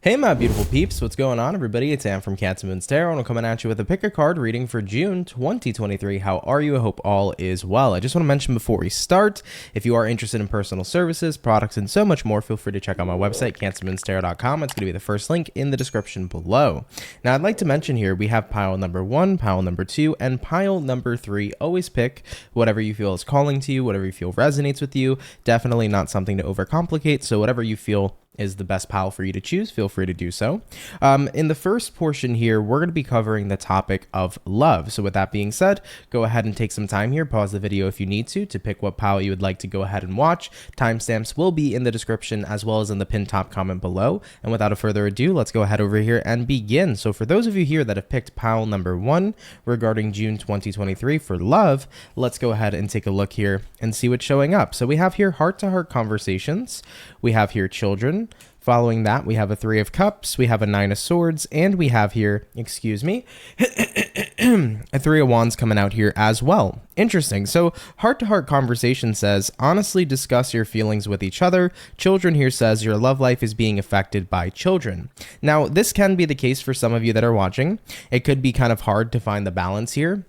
Hey my beautiful peeps, what's going on everybody? It's Am from CancerMoonsTarot and I'm coming at you with a pick a card reading for June 2023. How are you? I hope all is well. I just want to mention before we start, if you are interested in personal services, products, and so much more, feel free to check out my website, CancerMoonsTarot.com. It's going to be the first link in the description below. Now I'd like to mention here, we have pile number 1, pile number 2, and pile number 3. Always pick whatever you feel is calling to you, whatever you feel resonates with you. Definitely not something to overcomplicate, so whatever you feel is the best pile for you to choose, feel free to do so. In the first portion here, we're going to be covering the topic of love. So with that being said, go ahead and take some time here, pause the video if you need to pick what pile you would like to go ahead and watch. Timestamps will be in the description as well as in the pinned top comment below. And without further ado, let's go ahead over here and begin. So for those of you here that have picked pile number 1 regarding June 2023 for love, let's go ahead and take a look here and see what's showing up. So we have here heart-to-heart conversations. We have here children. Following that, we have a 3 of Cups, we have a 9 of Swords, and we have here, excuse me, a 3 of Wands coming out here as well. Interesting. So heart-to-heart conversation says, honestly discuss your feelings with each other. Children here says your love life is being affected by children. Now, this can be the case for some of you that are watching. It could be kind of hard to find the balance here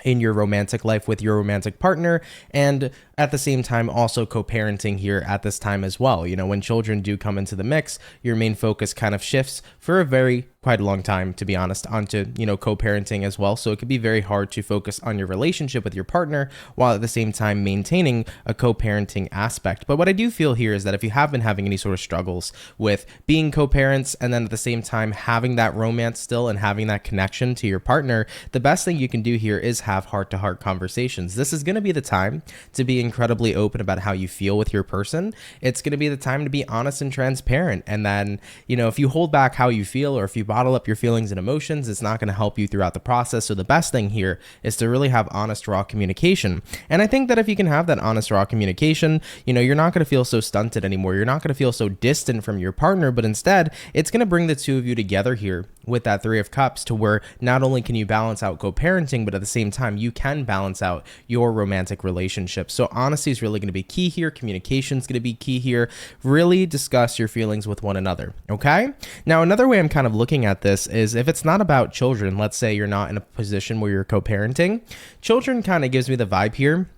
in your romantic life with your romantic partner, and at the same time also co-parenting here at this time as well. You know, when children do come into the mix, your main focus kind of shifts for a quite a long time, to be honest, onto, you know, co-parenting as well. So it could be very hard to focus on your relationship with your partner while at the same time maintaining a co-parenting aspect. But what I do feel here is that if you have been having any sort of struggles with being co-parents and then at the same time having that romance still and having that connection to your partner, the best thing you can do here is have heart-to-heart conversations. This is going to be the time to be incredibly open about how you feel with your person. It's going to be the time to be honest and transparent. And then, you know, if you hold back how you feel or if you bottle up your feelings and emotions, it's not going to help you throughout the process. So the best thing here is to really have honest, raw communication. And I think that if you can have that honest, raw communication, you know, you're not going to feel so stunted anymore. You're not going to feel so distant from your partner, but instead it's going to bring the two of you together here with that 3 of Cups to where not only can you balance out co-parenting, but at the same time, you can balance out your romantic relationship. So honesty is really going to be key here. Communication is going to be key here. Really discuss your feelings with one another. Okay. Now, another way I'm kind of looking at this is if it's not about children, let's say you're not in a position where you're co-parenting, children kind of gives me the vibe here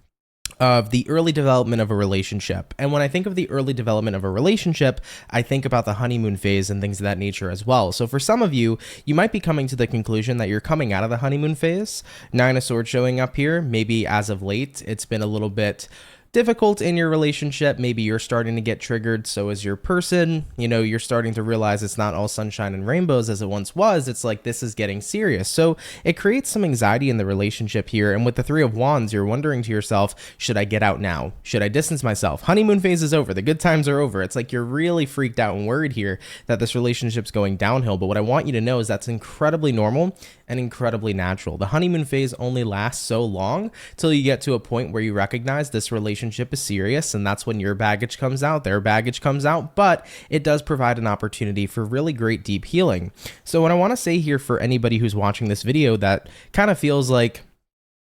of the early development of a relationship. And when I think of the early development of a relationship, I think about the honeymoon phase and things of that nature as well. So for some of you, you might be coming to the conclusion that you're coming out of the honeymoon phase. 9 of Swords showing up here. Maybe as of late, it's been a little bit difficult in your relationship. Maybe you're starting to get triggered. So is your person, you know, you're starting to realize it's not all sunshine and rainbows as it once was. It's like, this is getting serious. So it creates some anxiety in the relationship here. And with the 3 of Wands, you're wondering to yourself, should I get out now? Should I distance myself? Honeymoon phase is over. The good times are over. It's like you're really freaked out and worried here that this relationship's going downhill. But what I want you to know is that's incredibly normal and incredibly natural. The honeymoon phase only lasts so long till you get to a point where you recognize this relationship is serious, and that's when your baggage comes out, their baggage comes out, but it does provide an opportunity for really great deep healing. So what I want to say here for anybody who's watching this video that kind of feels like,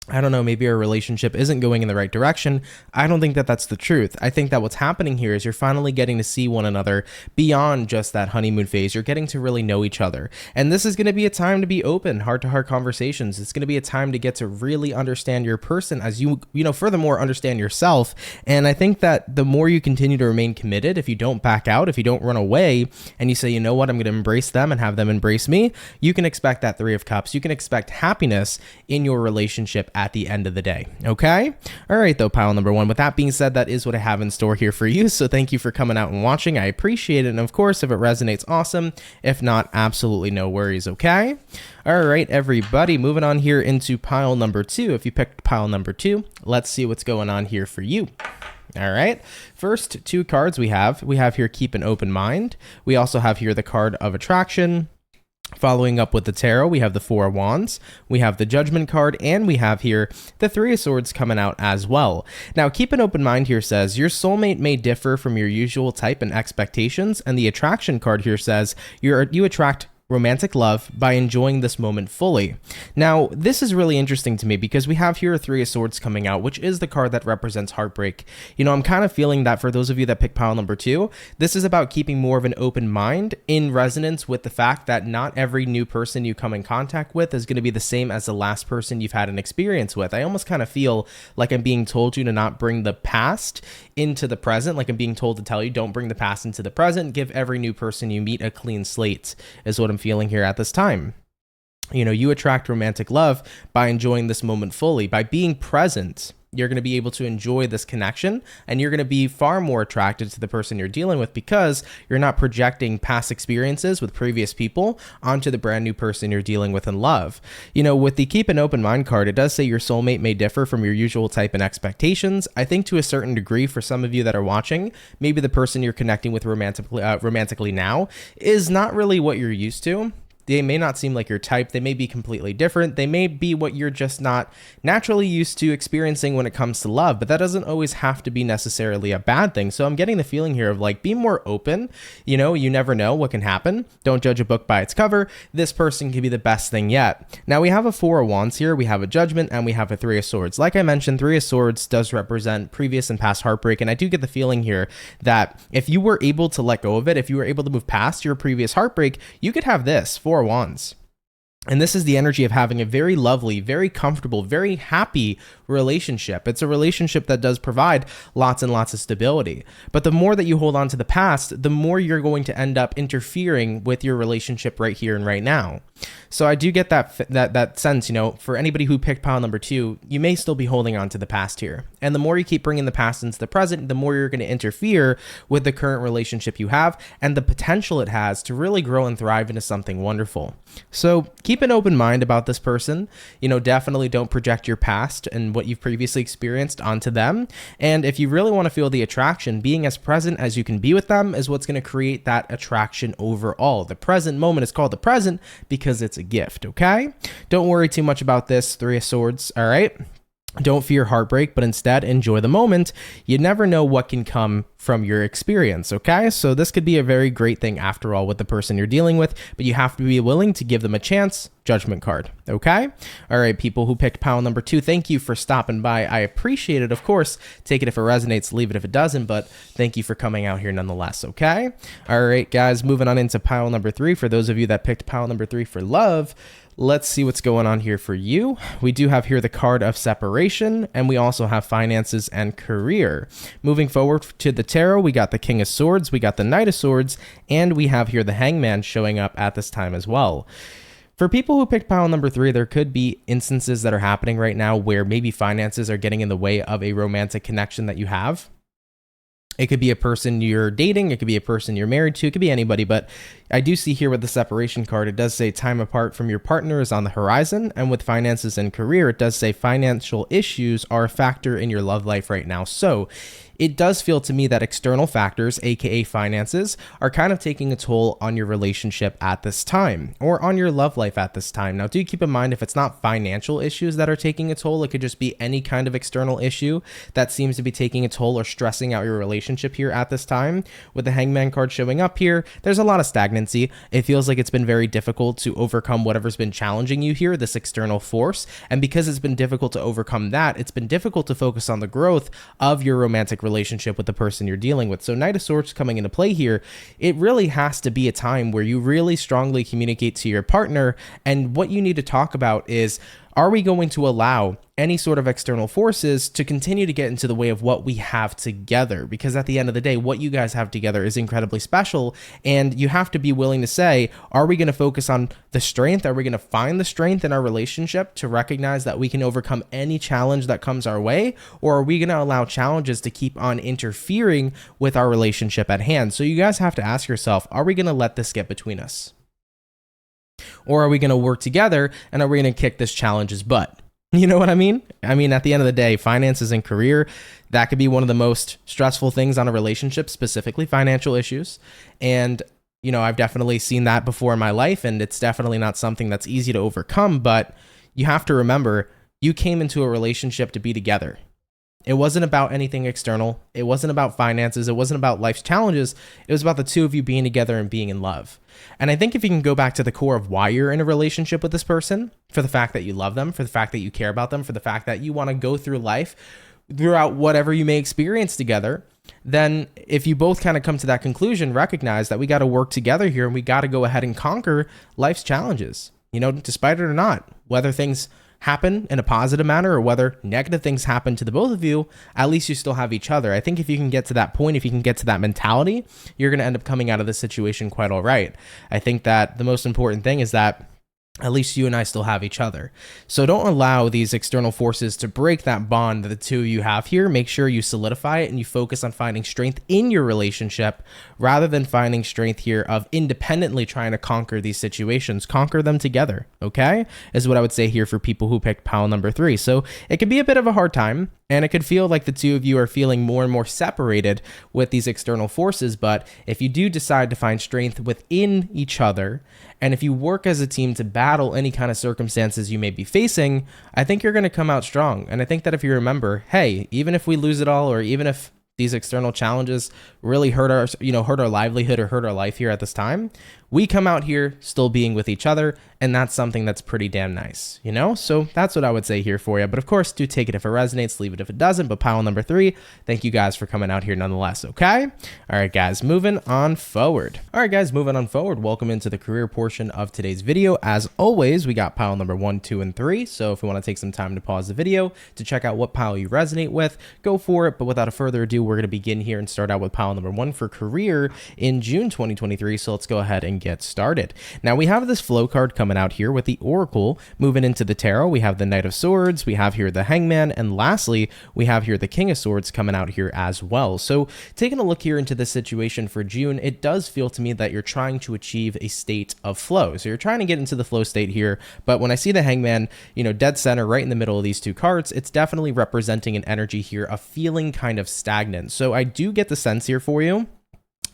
I don't know, maybe our relationship isn't going in the right direction, I don't think that that's the truth. I think that what's happening here is you're finally getting to see one another beyond just that honeymoon phase. You're getting to really know each other. And this is going to be a time to be open, heart-to-heart conversations. It's going to be a time to get to really understand your person as you know, furthermore, understand yourself. And I think that the more you continue to remain committed, if you don't back out, if you don't run away, and you say, you know what, I'm going to embrace them and have them embrace me, you can expect that 3 of Cups. You can expect happiness in your relationship at the end of the day. Okay. All right, though, pile number 1. With that being said, that is what I have in store here for you. So thank you for coming out and watching. I appreciate it. And of course, if it resonates, awesome. If not, absolutely no worries. Okay. All right, everybody, moving on here into pile number 2. If you picked pile number 2, let's see what's going on here for you. All right. First 2 cards we have here, keep an open mind. We also have here the card of attraction. Following up with the tarot, we have the 4 of Wands, we have the Judgment card, and we have here the 3 of Swords coming out as well. Now, keep an open mind here says, your soulmate may differ from your usual type and expectations, and the attraction card here says, you attract romantic love by enjoying this moment fully. Now, this is really interesting to me because we have here a Three of Swords coming out, which is the card that represents heartbreak. I'm kind of feeling that for those of you that pick pile number 2, this is about keeping more of an open mind in resonance with the fact that not every new person you come in contact with is going to be the same as the last person you've had an experience with. I almost kind of feel like I'm being told you to not bring the past into the present, like I'm being told to tell you don't bring the past into the present, give every new person you meet a clean slate, is what I'm feeling here at this time. You attract romantic love by enjoying this moment fully, by being present. You're going to be able to enjoy this connection, and you're going to be far more attracted to the person you're dealing with because you're not projecting past experiences with previous people onto the brand new person you're dealing with in love. With the keep an open mind card, it does say your soulmate may differ from your usual type and expectations. I think to a certain degree, for some of you that are watching, maybe the person you're connecting with romantically now is not really what you're used to. They may not seem like your type. They may be completely different. They may be what you're just not naturally used to experiencing when it comes to love, but that doesn't always have to be necessarily a bad thing. So I'm getting the feeling here of like, be more open. You never know what can happen. Don't judge a book by its cover. This person could be the best thing yet. Now we have a Four of Wands here. We have a Judgment and we have a Three of Swords. Like I mentioned, Three of Swords does represent previous and past heartbreak. And I do get the feeling here that if you were able to let go of it, if you were able to move past your previous heartbreak, you could have this Four of Wands. And this is the energy of having a very lovely, very comfortable, very happy relationship. It's a relationship that does provide lots and lots of stability. But the more that you hold on to the past, the more you're going to end up interfering with your relationship right here and right now. So I do get that sense, for anybody who picked pile number 2, you may still be holding on to the past here. And the more you keep bringing the past into the present, the more you're going to interfere with the current relationship you have and the potential it has to really grow and thrive into something wonderful. So keep an open mind about this person. Definitely don't project your past and what you've previously experienced onto them. And if you really want to feel the attraction, being as present as you can be with them is what's going to create that attraction overall. The present moment is called the present because it's a gift, okay? Don't worry too much about this Three of Swords, all right? Don't fear heartbreak, but instead enjoy the moment. You never know what can come from your experience, okay? So this could be a very great thing after all with the person you're dealing with, but you have to be willing to give them a chance. Judgment card, okay? All right, people who picked pile number 2, thank you for stopping by. I appreciate it, of course. Take it if it resonates, leave it if it doesn't, but thank you for coming out here nonetheless, okay? All right, guys, moving on into pile number 3. For those of you that picked pile number 3 for love, let's see what's going on here for you. We do have here the card of separation, and we also have finances and career. Moving forward to the tarot, we got the King of Swords, we got the Knight of Swords, and we have here the Hangman showing up at this time as well. For people who picked pile number 3, there could be instances that are happening right now where maybe finances are getting in the way of a romantic connection that you have. It could be a person you're dating, it could be a person you're married to, it could be anybody, but I do see here with the separation card, it does say time apart from your partner is on the horizon, and with finances and career, it does say financial issues are a factor in your love life right now. So it does feel to me that external factors, aka finances, are kind of taking a toll on your relationship at this time, or on your love life at this time. Now, do keep in mind, if it's not financial issues that are taking a toll, it could just be any kind of external issue that seems to be taking a toll or stressing out your relationship here at this time. With the Hangman card showing up here, there's a lot of stagnancy. It feels like it's been very difficult to overcome whatever's been challenging you here, this external force. And because it's been difficult to overcome that, it's been difficult to focus on the growth of your romantic relationship with the person you're dealing with. So Knight of Swords coming into play here, it really has to be a time where you really strongly communicate to your partner, and what you need to talk about is, are we going to allow any sort of external forces to continue to get into the way of what we have together? Because at the end of the day, what you guys have together is incredibly special, and you have to be willing to say, are we going to focus on the strength? Are we going to find the strength in our relationship to recognize that we can overcome any challenge that comes our way? Or are we going to allow challenges to keep on interfering with our relationship at hand? So you guys have to ask yourself, are we going to let this get between us? Or are we going to work together, and are we going to kick this challenge's butt? You know what I mean? I mean, at the end of the day, finances and career, that could be one of the most stressful things on a relationship, specifically financial issues. And, you know, I've definitely seen that before in my life, and it's definitely not something that's easy to overcome. But you have to remember, you came into a relationship to be together. It wasn't about anything external. It wasn't about finances. It wasn't about life's challenges. It was about the two of you being together and being in love. And I think if you can go back to the core of why you're in a relationship with this person, for the fact that you love them, for the fact that you care about them, for the fact that you want to go through life throughout whatever you may experience together, then if you both kind of come to that conclusion, recognize that we got to work together here and we got to go ahead and conquer life's challenges, despite it or not, whether things happen in a positive manner or whether negative things happen to the both of you, at least you still have each other. I think if you can get to that point, if you can get to that mentality, you're going to end up coming out of this situation quite all right. I think that the most important thing is that at least you and I still have each other. So don't allow these external forces to break that bond that the two of you have here. Make sure you solidify it and you focus on finding strength in your relationship rather than finding strength here of independently trying to conquer these situations. Conquer them together, okay? Is what I would say here for people who picked pile number 3. So it could be a bit of a hard time, and it could feel like the two of you are feeling more and more separated with these external forces. But if you do decide to find strength within each other, and if you work as a team to battle any kind of circumstances you may be facing, I think you're going to come out strong. And I think that if you remember, hey, even if we lose it all, or even if these external challenges really hurt our livelihood or hurt our life here at this time, we come out here still being with each other, and that's something that's pretty damn nice, So that's what I would say here for you. But of course, do take it if it resonates, leave it if it doesn't. But pile number 3, thank you guys for coming out here nonetheless, okay? All right, guys, moving on forward. Welcome into the career portion of today's video. As always, we got pile number 1, 2, and 3. So if we want to take some time to pause the video to check out what pile you resonate with, go for it. But without further ado, we're going to begin here and start out with pile number 1 for career in June 2023. So let's go ahead and get started. Now we have this flow card coming out here with the Oracle. Moving into the Tarot, we have the Knight of Swords, we have here the Hangman, and lastly, we have here the King of Swords coming out here as well. So taking a look here into this situation for June, it does feel to me that you're trying to achieve a state of flow. So you're trying to get into the flow state here, but when I see the Hangman, dead center right in the middle of these two cards, it's definitely representing an energy here of feeling kind of stagnant. So I do get the sense here for you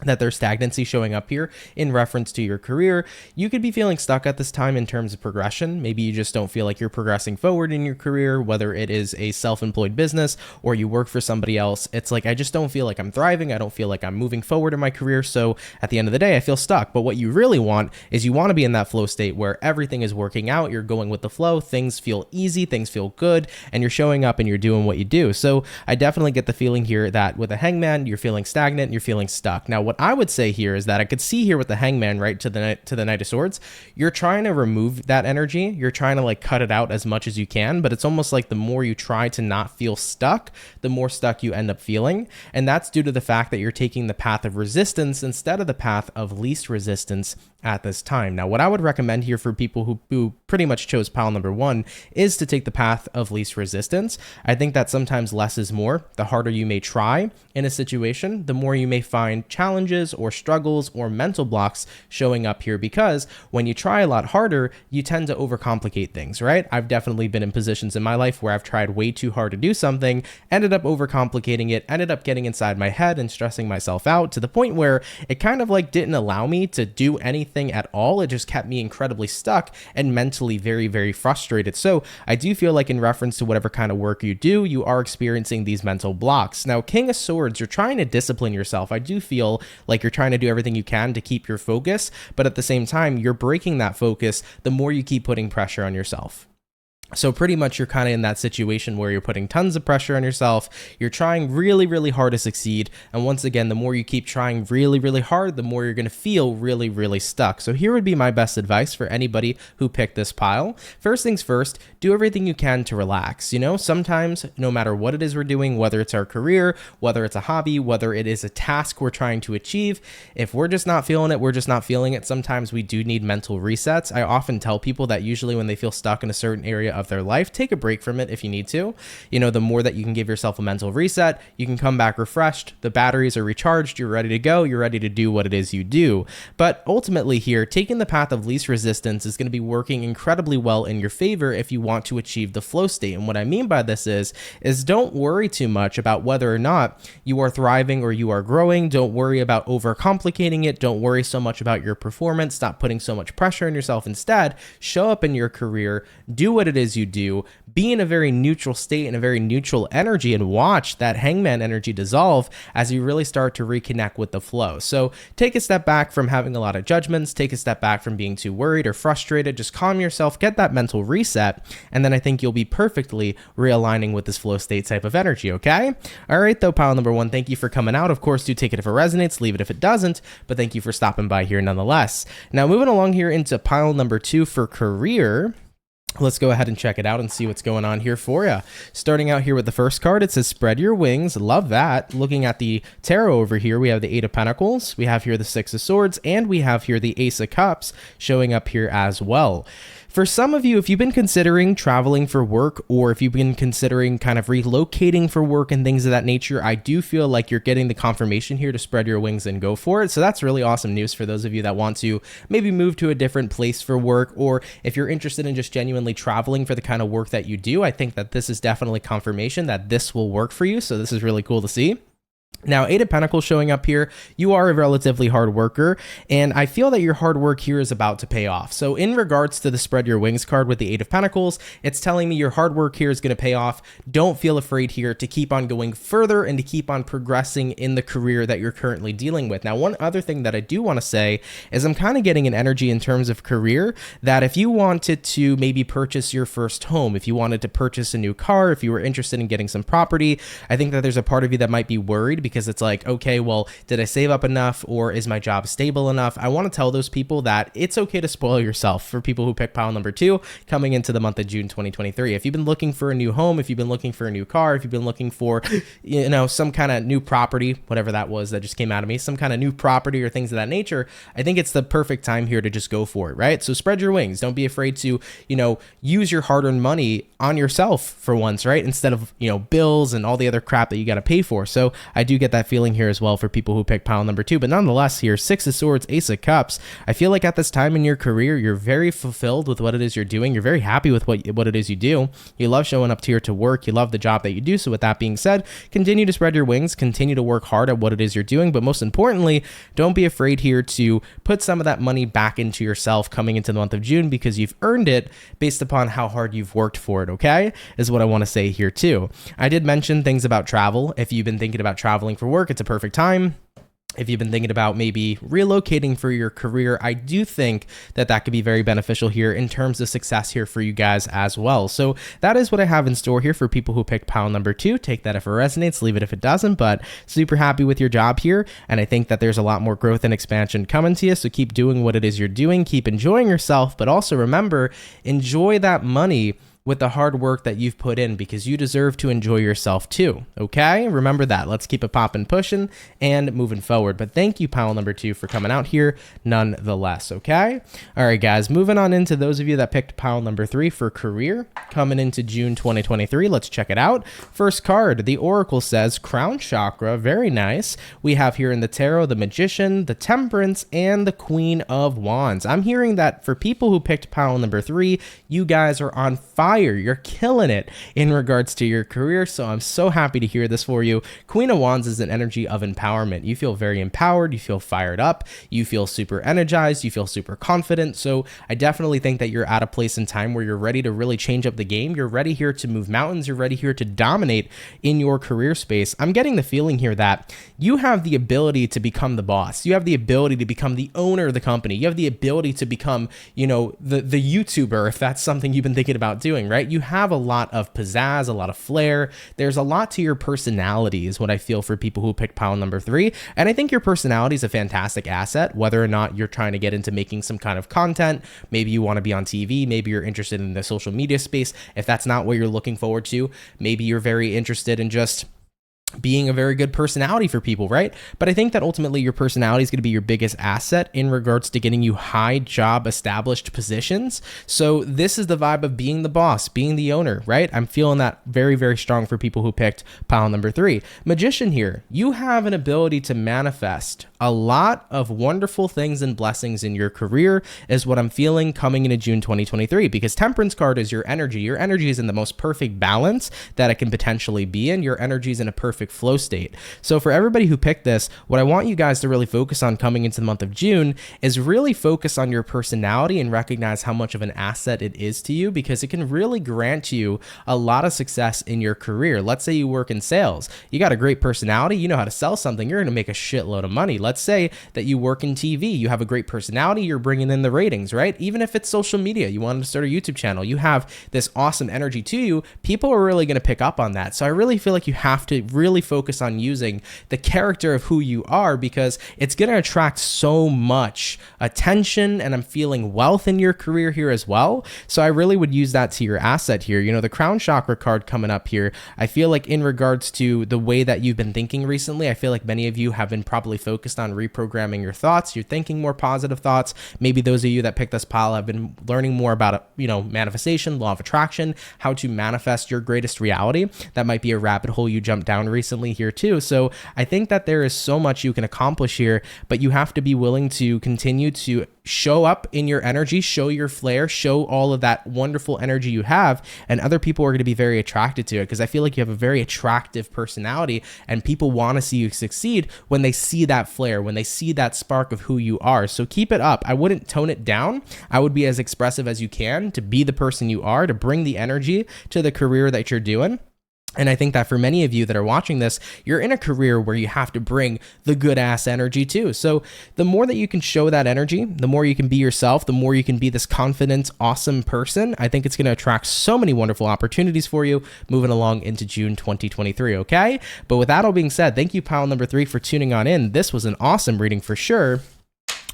that there's stagnancy showing up here in reference to your career. You could be feeling stuck at this time in terms of progression. Maybe you just don't feel like you're progressing forward in your career, whether it is a self-employed business or you work for somebody else. It's like, I just don't feel like I'm thriving. I don't feel like I'm moving forward in my career. So at the end of the day, I feel stuck. But what you really want is you want to be in that flow state where everything is working out. You're going with the flow. Things feel easy. Things feel good. And you're showing up and you're doing what you do. So I definitely get the feeling here that with a Hangman, you're feeling stagnant. You're feeling stuck. Now, what I would say here is that I could see here with the Hangman, right, to the Knight of Swords, you're trying to remove that energy. You're trying to cut it out as much as you can, but it's almost like the more you try to not feel stuck, the more stuck you end up feeling. And that's due to the fact that you're taking the path of resistance instead of the path of least resistance at this time. Now, what I would recommend here for people who pretty much chose pile number 1 is to take the path of least resistance. I think that sometimes less is more. The harder you may try in a situation, the more you may find challenges or struggles or mental blocks showing up here, because when you try a lot harder, you tend to overcomplicate things, right? I've definitely been in positions in my life where I've tried way too hard to do something, ended up overcomplicating it, ended up getting inside my head and stressing myself out to the point where it kind of didn't allow me to do anything at all. It just kept me incredibly stuck and mentally very, very frustrated. So I do feel like in reference to whatever kind of work you do, you are experiencing these mental blocks. Now, King of Swords, you're trying to discipline yourself. I do feel like you're trying to do everything you can to keep your focus, but at the same time, you're breaking that focus the more you keep putting pressure on yourself. So pretty much you're kind of in that situation where you're putting tons of pressure on yourself. You're trying really, really hard to succeed. And once again, the more you keep trying really, really hard, the more you're going to feel really, really stuck. So here would be my best advice for anybody who picked this pile. First things first, do everything you can to relax. Sometimes no matter what it is we're doing, whether it's our career, whether it's a hobby, whether it is a task we're trying to achieve, if we're just not feeling it, we're just not feeling it. Sometimes we do need mental resets. I often tell people that usually when they feel stuck in a certain area of their life, take a break from it if you need to. The more that you can give yourself a mental reset, you can come back refreshed, the batteries are recharged, you're ready to go, you're ready to do what it is you do. But ultimately here, taking the path of least resistance is going to be working incredibly well in your favor if you want to achieve the flow state. And what I mean by this is don't worry too much about whether or not you are thriving or you are growing. Don't worry about overcomplicating it. Don't worry so much about your performance. Stop putting so much pressure on yourself. Instead, show up in your career, do what it is is you do, be in a very neutral state, in a very neutral energy, and watch that hangman energy dissolve as you really start to reconnect with the flow. So take a step back from having a lot of judgments, take a step back from being too worried or frustrated, just calm yourself, get that mental reset, and then I think you'll be perfectly realigning with this flow state type of energy, okay? All right, though, pile number one, thank you for coming out. Of course, do take it if it resonates, leave it if it doesn't, but thank you for stopping by here nonetheless. Now, moving along here into pile number two for career. Let's go ahead and check it out and see what's going on here for you. Starting out here with the first card, it says spread your wings. Love that. Looking at the tarot over here, we have the Eight of Pentacles, we have here the Six of Swords, and we have here the Ace of Cups showing up here as well. For some of you, if you've been considering traveling for work, or if you've been considering kind of relocating for work and things of that nature, I do feel like you're getting the confirmation here to spread your wings and go for it. So that's really awesome news for those of you that want to maybe move to a different place for work, or if you're interested in just genuinely traveling for the kind of work that you do. I think that this is definitely confirmation that this will work for you. So this is really cool to see. Now, Eight of Pentacles showing up here, you are a relatively hard worker, and I feel that your hard work here is about to pay off. So in regards to the Spread Your Wings card with the Eight of Pentacles, it's telling me your hard work here is going to pay off. Don't feel afraid here to keep on going further and to keep on progressing in the career that you're currently dealing with. Now, one other thing that I do want to say is I'm kind of getting an energy in terms of career that if you wanted to maybe purchase your first home, if you wanted to purchase a new car, if you were interested in getting some property, I think that there's a part of you that might be worried because it's like, okay, well, did I save up enough, or is my job stable enough? I want to tell those people that it's okay to spoil yourself. For people who pick pile number two coming into the month of June 2023, if you've been looking for a new home, if you've been looking for a new car, if you've been looking for, you know, some kind of new property, whatever that was that just came out of me, some kind of new property or things of that nature, I think it's the perfect time here to just go for it, right? So spread your wings. Don't be afraid to, you know, use your hard-earned money on yourself for once, right? Instead of, you know, bills and all the other crap that you got to pay for. So I do get that feeling here as well for people who pick pile number two, but nonetheless here, Six of Swords, Ace of Cups. I feel like at this time in your career, you're very fulfilled with what it is you're doing. You're very happy with what it is you do. You love showing up here to work. You love the job that you do. So with that being said, continue to spread your wings, continue to work hard at what it is you're doing, but most importantly, don't be afraid here to put some of that money back into yourself coming into the month of June, because you've earned it based upon how hard you've worked for it, okay? Is what I want to say here too. I did mention things about travel. If you've been thinking about traveling for work, it's a perfect time. If you've been thinking about maybe relocating for your career, I do think that that could be very beneficial here in terms of success here for you guys as well. So that is what I have in store here for people who picked pile number two. Take that if it resonates, leave it if it doesn't, but super happy with your job here. And I think that there's a lot more growth and expansion coming to you. So keep doing what it is you're doing, keep enjoying yourself, but also remember, enjoy that money with the hard work that you've put in, because you deserve to enjoy yourself too, okay? Remember that. Let's keep it popping, pushing, and moving forward. But thank you, pile number two, for coming out here nonetheless, okay? All right, guys, moving on into those of you that picked pile number three for career coming into June 2023. Let's check it out. First card, the Oracle says Crown Chakra. Very nice. We have here in the tarot the Magician, the Temperance, and the Queen of Wands. I'm hearing that for people who picked pile number three, you guys are on fire. You're killing it in regards to your career, so I'm so happy to hear this for you. Queen of Wands is an energy of empowerment. You feel very empowered, you feel fired up, you feel super energized, you feel super confident. So I definitely think that you're at a place in time where you're ready to really change up the game. You're ready here to move mountains. You're ready here to dominate in your career space. I'm getting the feeling here that you have the ability to become the boss. You have the ability to become the owner of the company. You have the ability to become, you know, the YouTuber, if that's something you've been thinking about doing, right? You have a lot of pizzazz, a lot of flair. There's a lot to your personality is what I feel for people who pick pile number three. And I think your personality is a fantastic asset, whether or not you're trying to get into making some kind of content. Maybe you want to be on TV. Maybe you're interested in the social media space. If that's not what you're looking forward to, maybe you're very interested in just being a very good personality for people, right? But I think that ultimately your personality is going to be your biggest asset in regards to getting you high job established positions. So this is the vibe of being the boss, being the owner, right? I'm feeling that very, very strong for people who picked pile number three. Magician here, you have an ability to manifest a lot of wonderful things and blessings in your career is what I'm feeling coming into June 2023, because Temperance card is your energy. Your energy is in the most perfect balance that it can potentially be in. Your energy is in a perfect perfect flow state. So for everybody who picked this, what I want you guys to really focus on coming into the month of June is really focus on your personality and recognize how much of an asset it is to you, because it can really grant you a lot of success in your career. Let's say you work in sales. You got a great personality. You know how to sell something. You're going to make a shitload of money. Let's say that you work in TV. You have a great personality. You're bringing in the ratings, right? Even if it's social media, you wanted to start a YouTube channel, you have this awesome energy to you. People are really going to pick up on that. So I really feel like you have to really focus on using the character of who you are, because it's going to attract so much attention, and I'm feeling wealth in your career here as well. So I really would use that to your asset here. You know, the crown chakra card coming up here, I feel like in regards to the way that you've been thinking recently, I feel like many of you have been probably focused on reprogramming your thoughts. You're thinking more positive thoughts. Maybe those of you that picked this pile have been learning more about, you know, manifestation, law of attraction, how to manifest your greatest reality. That might be a rabbit hole you jumped down recently here too. So I think that there is so much you can accomplish here, but you have to be willing to continue to show up in your energy, show your flair, show all of that wonderful energy you have, and other people are going to be very attracted to it, because I feel like you have a very attractive personality, and people want to see you succeed when they see that flair, when they see that spark of who you are. So keep it up. I wouldn't tone it down. I would be as expressive as you can to be the person you are, to bring the energy to the career that you're doing. And I think that for many of you that are watching this, you're in a career where you have to bring the good ass energy too. So the more that you can show that energy, the more you can be yourself, the more you can be this confident, awesome person. I think it's going to attract so many wonderful opportunities for you moving along into June 2023, okay? But with that all being said, thank you, pile number 3, for tuning on in. This was an awesome reading for sure.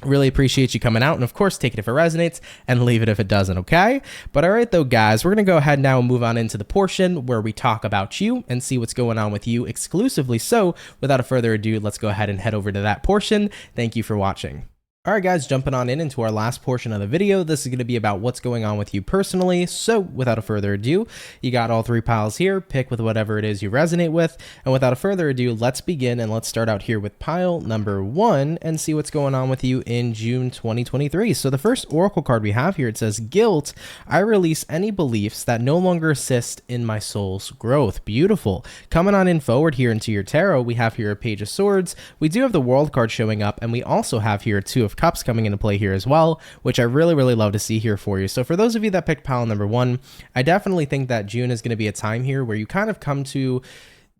Really appreciate you coming out, and of course take it if it resonates and leave it if it doesn't, okay? But all right though, guys, we're gonna go ahead now and move on into the portion where we talk about you and see what's going on with you exclusively. So without further ado, let's go ahead and head over to that portion. Thank you for watching. All right, guys, jumping on into our last portion of the video. This is going to be about what's going on with you personally. So without further ado, you got all 3 piles here. Pick with whatever it is you resonate with. And without further ado, let's begin, and let's start out here with pile number 1 and see what's going on with you in June 2023. So the first oracle card we have here, it says, guilt. I release any beliefs that no longer assist in my soul's growth. Beautiful. Coming on in forward here into your tarot, we have here a Page of Swords. We do have the World card showing up, and we also have here 2 of Cups coming into play here as well, which I really love to see here for you. So for those of you that picked pile number 1, I definitely think that June is going to be a time here where you kind of come to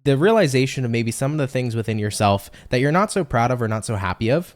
the realization of maybe some of the things within yourself that you're not so proud of or not so happy of.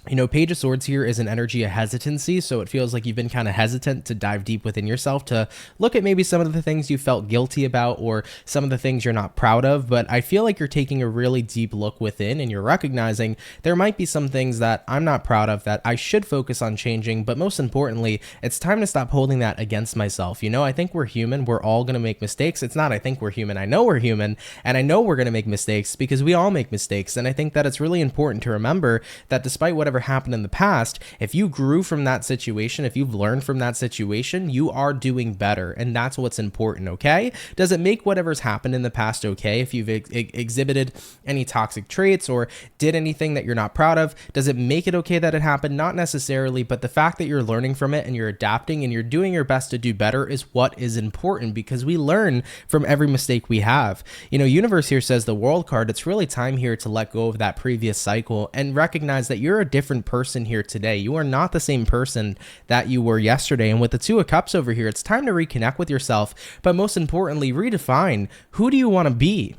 You know, Page of Swords here is an energy of hesitancy, so it feels like you've been kind of hesitant to dive deep within yourself, to look at maybe some of the things you felt guilty about or some of the things you're not proud of. But I feel like you're taking a really deep look within, and you're recognizing there might be some things that I'm not proud of that I should focus on changing. But most importantly, it's time to stop holding that against myself. You know, I think we're human. We're all going to make mistakes. It's not I think we're human. I know we're human, and I know we're going to make mistakes because we all make mistakes. And I think that it's really important to remember that despite whatever happened in the past, if you grew from that situation, if you've learned from that situation, you are doing better, and that's what's important, okay? Does it make whatever's happened in the past okay if you've exhibited any toxic traits or did anything that you're not proud of? Does it make it okay that it happened? Not necessarily, but the fact that you're learning from it and you're adapting and you're doing your best to do better is what is important, because we learn from every mistake we have. You know, universe here says the World card, it's really time here to let go of that previous cycle and recognize that you're a different person here today. You are not the same person that you were yesterday. And with the 2 of Cups over here, it's time to reconnect with yourself, but most importantly, redefine who do you want to be?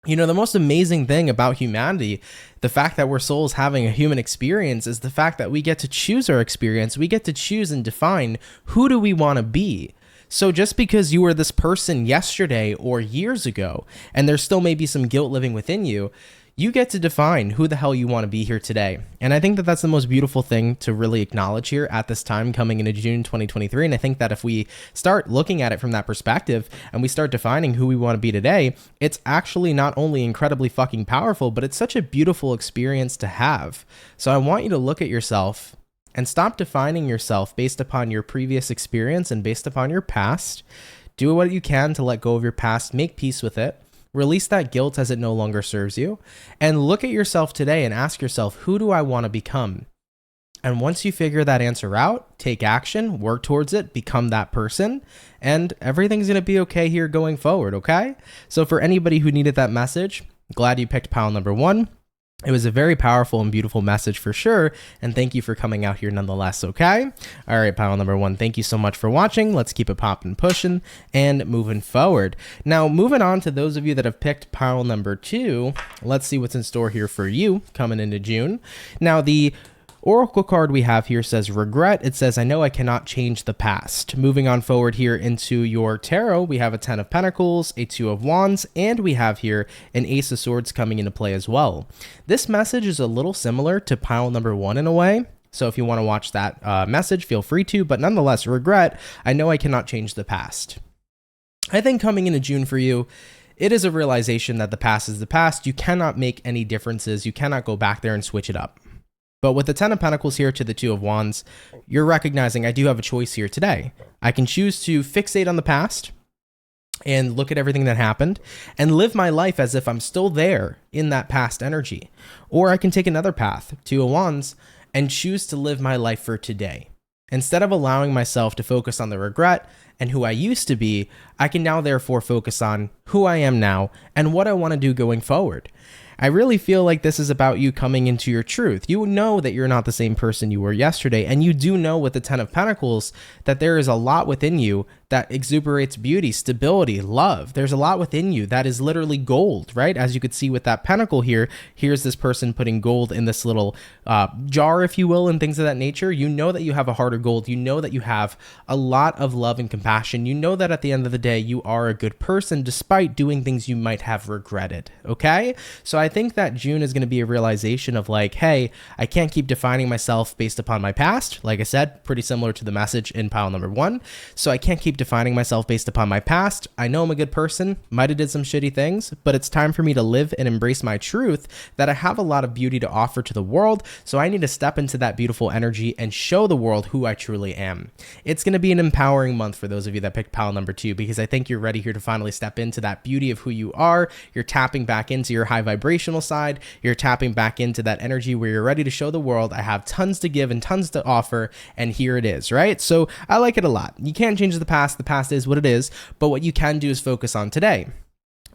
You know, the most amazing thing about humanity, the fact that we're souls having a human experience, is the fact that we get to choose our experience. We get to choose and define who do we want to be. So just because you were this person yesterday or years ago, and there's still maybe some guilt living within you, you get to define who the hell you want to be here today. And I think that that's the most beautiful thing to really acknowledge here at this time coming into June 2023. And I think that if we start looking at it from that perspective and we start defining who we want to be today, it's actually not only incredibly fucking powerful, but it's such a beautiful experience to have. So I want you to look at yourself and stop defining yourself based upon your previous experience and based upon your past. Do what you can to let go of your past, make peace with it. Release that guilt as it no longer serves you, and look at yourself today and ask yourself, who do I want to become? And once you figure that answer out, take action, work towards it, become that person, and everything's going to be okay here going forward, okay? So for anybody who needed that message, glad you picked pile number 1. It was a very powerful and beautiful message for sure, and thank you for coming out here nonetheless, okay? All right, pile number 1, thank you so much for watching. Let's keep it popping, pushing, and moving forward. Now, moving on to those of you that have picked pile number 2, let's see what's in store here for you coming into June. Now, the Oracle card we have here says regret. It says, I know I cannot change the past. Moving on forward here into your tarot, we have a 10 of Pentacles, a 2 of Wands, and we have here an Ace of Swords coming into play as well. This message is a little similar to pile number 1 in a way. So if you want to watch that message, feel free to, but nonetheless, regret, I know I cannot change the past. I think coming into June for you, it is a realization that the past is the past. You cannot make any differences. You cannot go back there and switch it up. But with the 10 of Pentacles here to the 2 of Wands, you're recognizing I do have a choice here today. I can choose to fixate on the past and look at everything that happened and live my life as if I'm still there in that past energy. Or I can take another path, 2 of Wands, and choose to live my life for today. Instead of allowing myself to focus on the regret and who I used to be, I can now therefore focus on who I am now and what I want to do going forward. I really feel like this is about you coming into your truth. You know that you're not the same person you were yesterday, and you do know with the 10 of Pentacles that there is a lot within you that exuberates beauty, stability, love. There's a lot within you that is literally gold, right? As you could see with that pentacle here, here's this person putting gold in this little jar, if you will, and things of that nature. You know that you have a heart of gold. You know that you have a lot of love and compassion. You know that at the end of the day, you are a good person despite doing things you might have regretted, okay? So I think that June is going to be a realization of like, hey, I can't keep defining myself based upon my past. Like I said, pretty similar to the message in pile number 1. So I can't keep defining myself based upon my past. I know I'm a good person, might have did some shitty things, but it's time for me to live and embrace my truth that I have a lot of beauty to offer to the world. So I need to step into that beautiful energy and show the world who I truly am. It's going to be an empowering month for those of you that picked pile number 2, because I think you're ready here to finally step into that beauty of who you are. You're tapping back into your high vibrational side. You're tapping back into that energy where you're ready to show the world I have tons to give and tons to offer, and here it is, right? So I like it a lot. You can't change the past. The past is what it is, but what you can do is focus on today.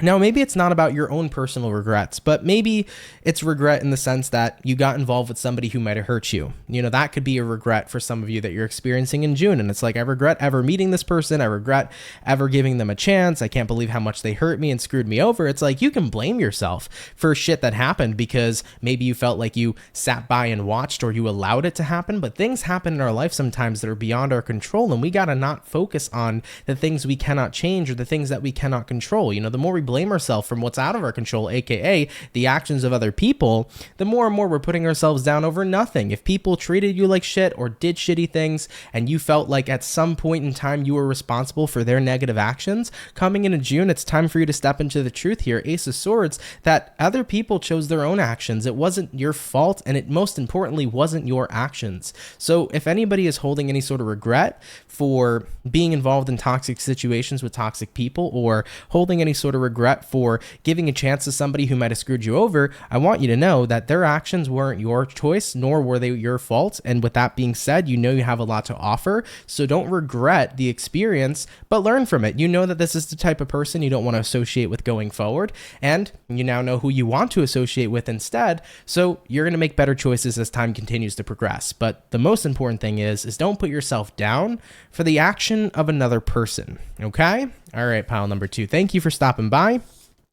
Now, maybe it's not about your own personal regrets, but maybe it's regret in the sense that you got involved with somebody who might have hurt you. You know, that could be a regret for some of you that you're experiencing in June. And it's like, I regret ever meeting this person. I regret ever giving them a chance. I can't believe how much they hurt me and screwed me over. It's like, you can blame yourself for shit that happened because maybe you felt like you sat by and watched or you allowed it to happen. But things happen in our life sometimes that are beyond our control. And we got to not focus on the things we cannot change or the things that we cannot control. You know, the more we blame ourselves from what's out of our control, aka the actions of other people, the more and more we're putting ourselves down over nothing. If people treated you like shit or did shitty things and you felt like at some point in time you were responsible for their negative actions, coming into June, it's time for you to step into the truth here, Ace of Swords, that other people chose their own actions. It wasn't your fault, and it most importantly wasn't your actions. So if anybody is holding any sort of regret for being involved in toxic situations with toxic people, or holding any sort of regret for giving a chance to somebody who might have screwed you over, I want you to know that their actions weren't your choice, nor were they your fault. And with that being said, you know you have a lot to offer. So don't regret the experience, but learn from it. You know that this is the type of person you don't want to associate with going forward. And you now know who you want to associate with instead. So you're going to make better choices as time continues to progress. But the most important thing is don't put yourself down for the action of another person. Okay? All right, pile number 2. Thank you for stopping by.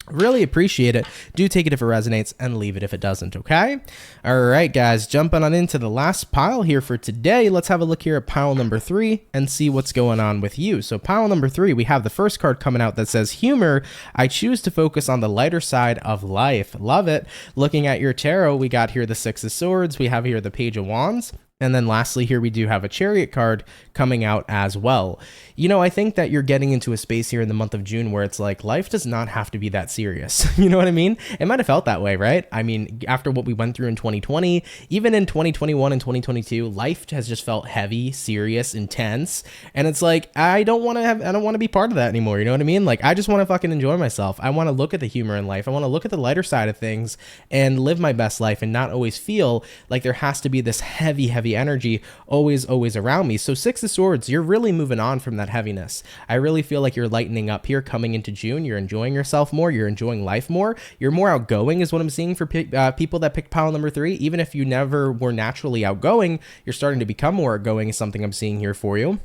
Really appreciate it. Do take it if it resonates and leave it if it doesn't, okay? All right, guys, jumping on into the last pile here for today. Let's have a look here at pile number 3 and see what's going on with you. So pile number 3, we have the first card coming out that says humor. I choose to focus on the lighter side of life. Love it. Looking at your tarot, we got here the 6 of Swords. We have here the Page of Wands. And then lastly here, we do have a Chariot card coming out as well. You know, I think that you're getting into a space here in the month of June where it's like, life does not have to be that serious. You know what I mean? It might have felt that way, right? I mean, after what we went through in 2020, even in 2021 and 2022, life has just felt heavy, serious, intense. And it's like, I don't want to be part of that anymore. You know what I mean? Like, I just want to fucking enjoy myself. I want to look at the humor in life. I want to look at the lighter side of things and live my best life and not always feel like there has to be this heavy heavy energy always around me. So Six of Swords, you're really moving on from that heaviness. I really feel like you're lightening up here coming into June. You're enjoying yourself more. You're enjoying life more. You're more outgoing is what I'm seeing for people that pick pile number 3. Even if you never were naturally outgoing, you're starting to become more outgoing is something I'm seeing here for you.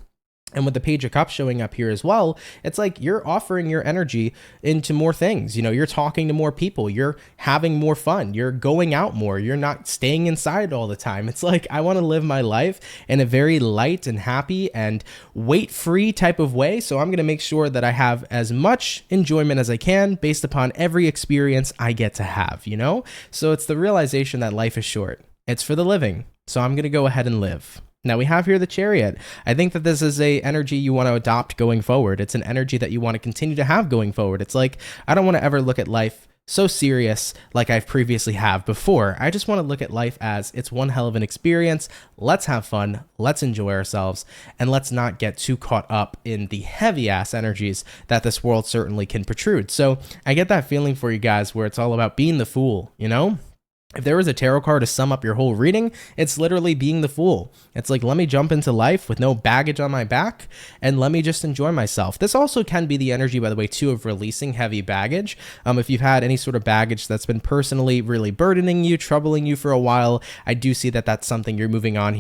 And with the Page of Cups showing up here as well, it's like you're offering your energy into more things. You know, you're talking to more people. You're having more fun. You're going out more. You're not staying inside all the time. It's like I want to live my life in a very light and happy and weight-free type of way. So I'm going to make sure that I have as much enjoyment as I can based upon every experience I get to have, you know? So it's the realization that life is short. It's for the living. So I'm going to go ahead and live. Now we have here the Chariot. I think that this is a energy you want to adopt going forward. It's an energy that you want to continue to have going forward. It's like, I don't want to ever look at life so serious like I've previously have before. I just want to look at life as it's one hell of an experience. Let's have fun. Let's enjoy ourselves. And let's not get too caught up in the heavy ass energies that this world certainly can protrude. So I get that feeling for you guys where it's all about being the fool, you know? If there was a tarot card to sum up your whole reading, it's literally being the fool. It's like, let me jump into life with no baggage on my back and let me just enjoy myself. This also can be the energy, by the way, too, of releasing heavy baggage. If you've had any sort of baggage that's been personally really burdening you, troubling you for a while, I do see that that's something you're moving on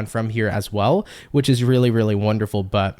from here as well, which is really, really wonderful. But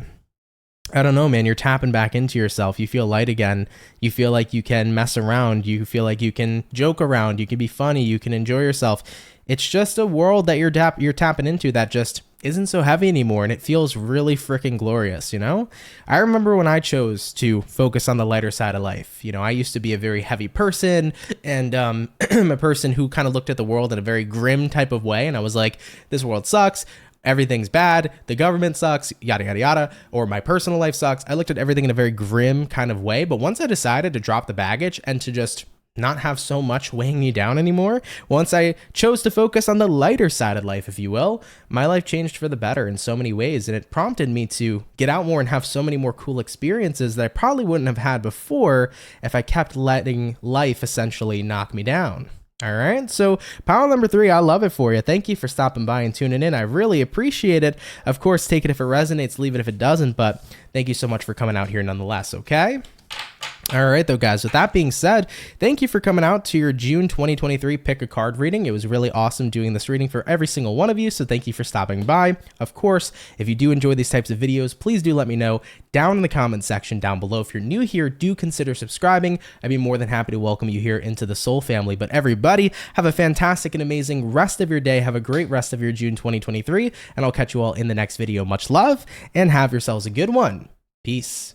I don't know, man, you're tapping back into yourself. You feel light again. You feel like you can mess around. You feel like you can joke around. You can be funny. You can enjoy yourself. It's just a world that you're tapping into that just isn't so heavy anymore, and it feels really freaking glorious, you know? I remember when I chose to focus on the lighter side of life. You know, I used to be a very heavy person and a person who kind of looked at the world in a very grim type of way, and I was like, this world sucks. Everything's bad, the government sucks, yada, yada, yada, or my personal life sucks. I looked at everything in a very grim kind of way, but once I decided to drop the baggage and to just not have so much weighing me down anymore, once I chose to focus on the lighter side of life, if you will, my life changed for the better in so many ways, and it prompted me to get out more and have so many more cool experiences that I probably wouldn't have had before if I kept letting life essentially knock me down. All right, so pile number 3, I love it for you. Thank you for stopping by and tuning in. I really appreciate it. Of course, take it if it resonates, leave it if it doesn't, but thank you so much for coming out here nonetheless, okay? All right, though, guys, with that being said, thank you for coming out to your June 2023 Pick a Card reading. It was really awesome doing this reading for every single one of you, so thank you for stopping by. Of course, if you do enjoy these types of videos, please do let me know down in the comments section down below. If you're new here, do consider subscribing. I'd be more than happy to welcome you here into the Soul family. But everybody, have a fantastic and amazing rest of your day. Have a great rest of your June 2023, and I'll catch you all in the next video. Much love, and have yourselves a good one. Peace.